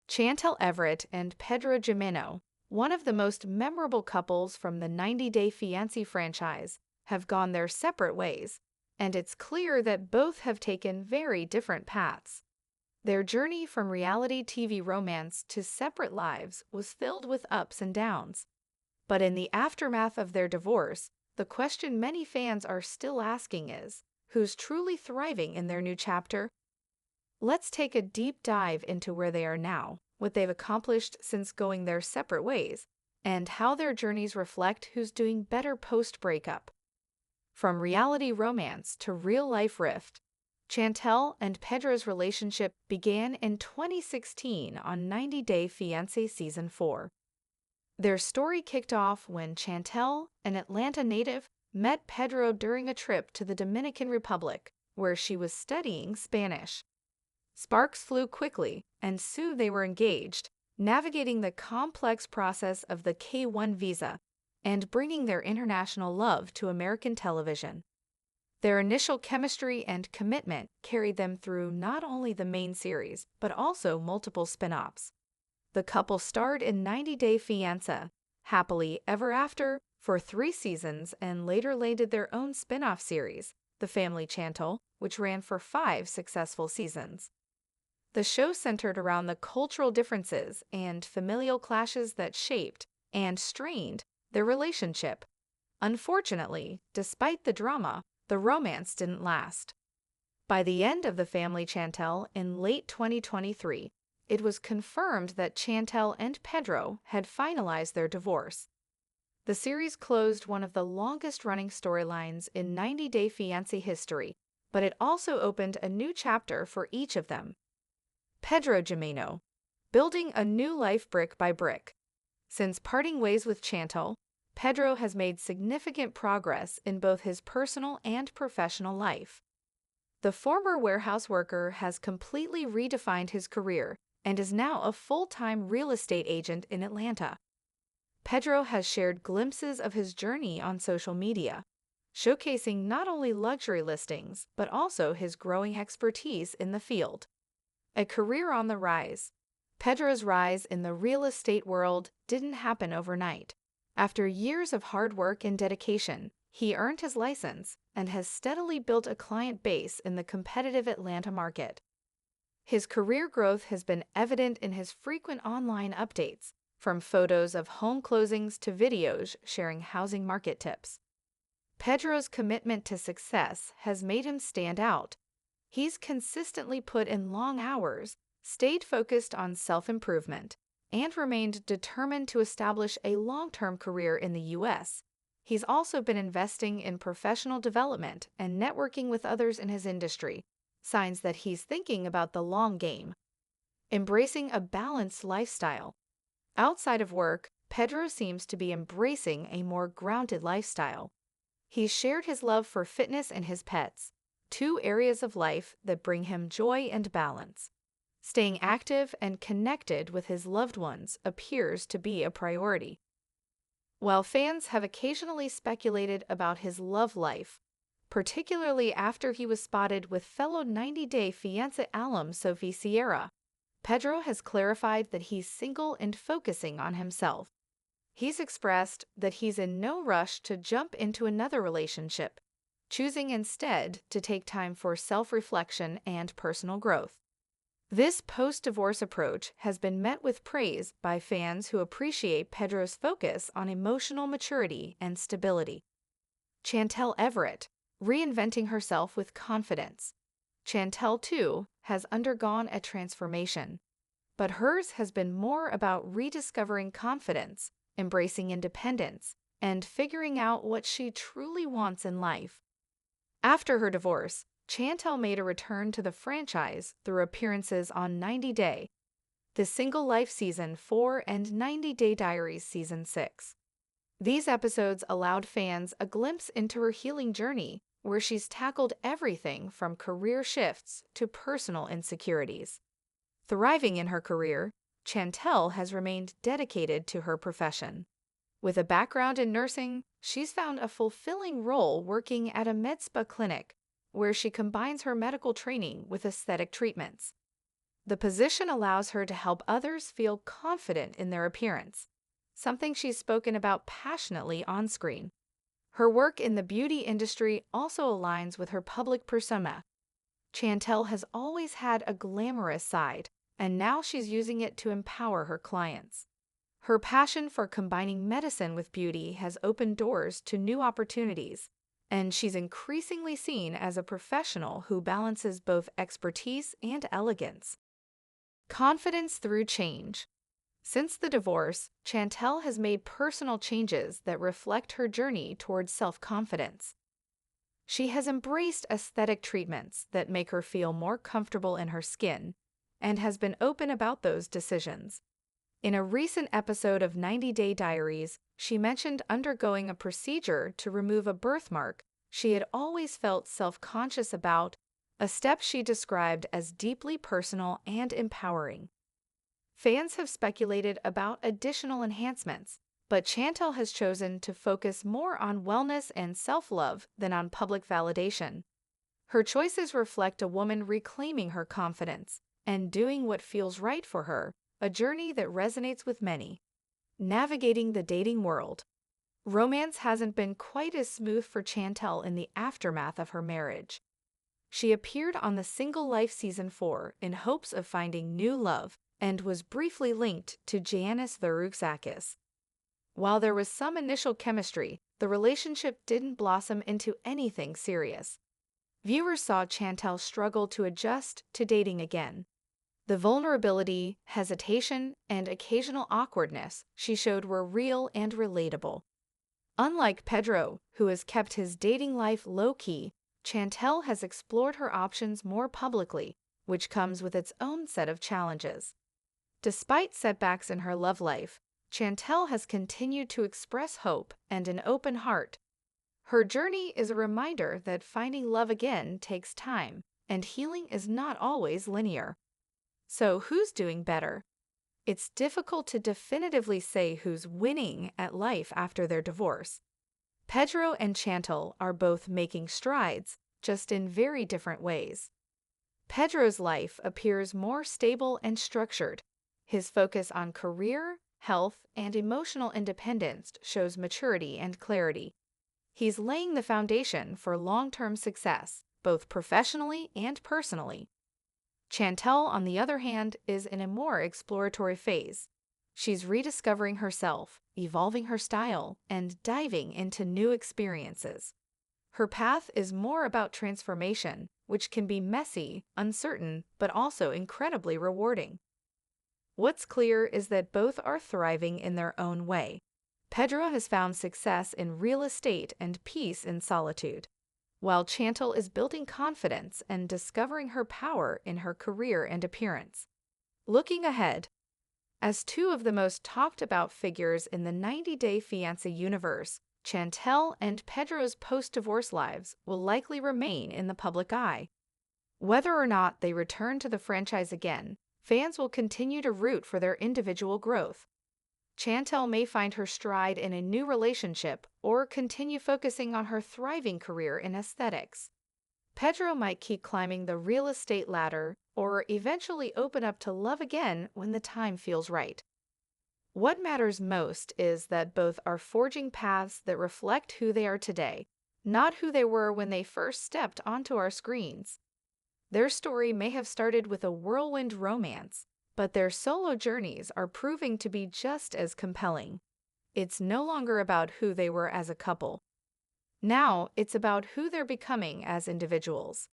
Chantel Everett and Pedro Jimeno, one of the most memorable couples from the 90-Day Fiancé franchise, have gone their separate ways, and it's clear that both have taken very different paths. Their journey from reality TV romance to separate lives was filled with ups and downs. But in the aftermath of their divorce, the question many fans are still asking is, who's truly thriving in their new chapter? Let's take a deep dive into where they are now, what they've accomplished since going their separate ways, and how their journeys reflect who's doing better post-breakup. From reality romance to real-life rift, Chantel and Pedro's relationship began in 2016 on 90 Day Fiancé Season 4. Their story kicked off when Chantel, an Atlanta native, met Pedro during a trip to the Dominican Republic, where she was studying Spanish. Sparks flew quickly, and soon they were engaged, navigating the complex process of the K-1 visa and bringing their international love to American television. Their initial chemistry and commitment carried them through not only the main series, but also multiple spin-offs. The couple starred in 90 Day Fiancé, Happily Ever After, for 3 seasons and later landed their own spin-off series, The Family Chantel, which ran for 5 successful seasons. The show centered around the cultural differences and familial clashes that shaped and strained their relationship. Unfortunately, despite the drama, the romance didn't last. By the end of The Family Chantel in late 2023, it was confirmed that Chantel and Pedro had finalized their divorce. The series closed one of the longest-running storylines in 90 Day Fiancé history, but it also opened a new chapter for each of them. Pedro Jimeno, building a new life brick by brick. Since parting ways with Chantel, Pedro has made significant progress in both his personal and professional life. The former warehouse worker has completely redefined his career and is now a full-time real estate agent in Atlanta. Pedro has shared glimpses of his journey on social media, showcasing not only luxury listings but also his growing expertise in the field. A career on the rise. Pedro's rise in the real estate world didn't happen overnight. After years of hard work and dedication, he earned his license and has steadily built a client base in the competitive Atlanta market. His career growth has been evident in his frequent online updates, from photos of home closings to videos sharing housing market tips. Pedro's commitment to success has made him stand out. He's consistently put in long hours, stayed focused on self-improvement, and remained determined to establish a long-term career in the U.S. He's also been investing in professional development and networking with others in his industry, signs that he's thinking about the long game. Embracing a balanced lifestyle. Outside of work, Pedro seems to be embracing a more grounded lifestyle. He's shared his love for fitness and his pets, 2 areas of life that bring him joy and balance. Staying active and connected with his loved ones appears to be a priority. While fans have occasionally speculated about his love life, particularly after he was spotted with fellow 90 Day Fiancé alum Sophie Sierra, Pedro has clarified that he's single and focusing on himself. He's expressed that he's in no rush to jump into another relationship, choosing instead to take time for self-reflection and personal growth. This post-divorce approach has been met with praise by fans who appreciate Pedro's focus on emotional maturity and stability. Chantel Everett, reinventing herself with confidence. Chantel, too, has undergone a transformation, but hers has been more about rediscovering confidence, embracing independence, and figuring out what she truly wants in life. After her divorce, Chantel made a return to the franchise through appearances on 90 Day, The Single Life Season 4 and 90 Day Diaries Season 6. These episodes allowed fans a glimpse into her healing journey, where she's tackled everything from career shifts to personal insecurities. Thriving in her career, Chantel has remained dedicated to her profession. With a background in nursing, she's found a fulfilling role working at a med spa clinic, where she combines her medical training with aesthetic treatments. The position allows her to help others feel confident in their appearance, something she's spoken about passionately on screen. Her work in the beauty industry also aligns with her public persona. Chantel has always had a glamorous side, and now she's using it to empower her clients. Her passion for combining medicine with beauty has opened doors to new opportunities, and she's increasingly seen as a professional who balances both expertise and elegance. Confidence through change. Since the divorce, Chantel has made personal changes that reflect her journey towards self-confidence. She has embraced aesthetic treatments that make her feel more comfortable in her skin and has been open about those decisions. In a recent episode of 90 Day Diaries, she mentioned undergoing a procedure to remove a birthmark she had always felt self-conscious about, a step she described as deeply personal and empowering. Fans have speculated about additional enhancements, but Chantel has chosen to focus more on wellness and self-love than on public validation. Her choices reflect a woman reclaiming her confidence and doing what feels right for her, a journey that resonates with many. Navigating the dating world. Romance hasn't been quite as smooth for Chantel in the aftermath of her marriage. She appeared on The Single Life Season 4 in hopes of finding new love and was briefly linked to Giannis Varoufakis. While there was some initial chemistry, the relationship didn't blossom into anything serious. Viewers saw Chantel struggle to adjust to dating again. The vulnerability, hesitation, and occasional awkwardness she showed were real and relatable. Unlike Pedro, who has kept his dating life low-key, Chantel has explored her options more publicly, which comes with its own set of challenges. Despite setbacks in her love life, Chantel has continued to express hope and an open heart. Her journey is a reminder that finding love again takes time, and healing is not always linear. So who's doing better? It's difficult to definitively say who's winning at life after their divorce. Pedro and Chantel are both making strides, just in very different ways. Pedro's life appears more stable and structured. His focus on career, health, and emotional independence shows maturity and clarity. He's laying the foundation for long-term success, both professionally and personally. Chantel, on the other hand, is in a more exploratory phase. She's rediscovering herself, evolving her style, and diving into new experiences. Her path is more about transformation, which can be messy, uncertain, but also incredibly rewarding. What's clear is that both are thriving in their own way. Pedro has found success in real estate and peace in solitude, while Chantel is building confidence and discovering her power in her career and appearance. Looking ahead, as two of the most talked about figures in the 90 Day Fiancé universe, Chantel and Pedro's post-divorce lives will likely remain in the public eye. Whether or not they return to the franchise again, fans will continue to root for their individual growth. Chantel may find her stride in a new relationship or continue focusing on her thriving career in aesthetics. Pedro might keep climbing the real estate ladder or eventually open up to love again when the time feels right. What matters most is that both are forging paths that reflect who they are today, not who they were when they first stepped onto our screens. Their story may have started with a whirlwind romance, but their solo journeys are proving to be just as compelling. It's no longer about who they were as a couple. Now it's about who they're becoming as individuals.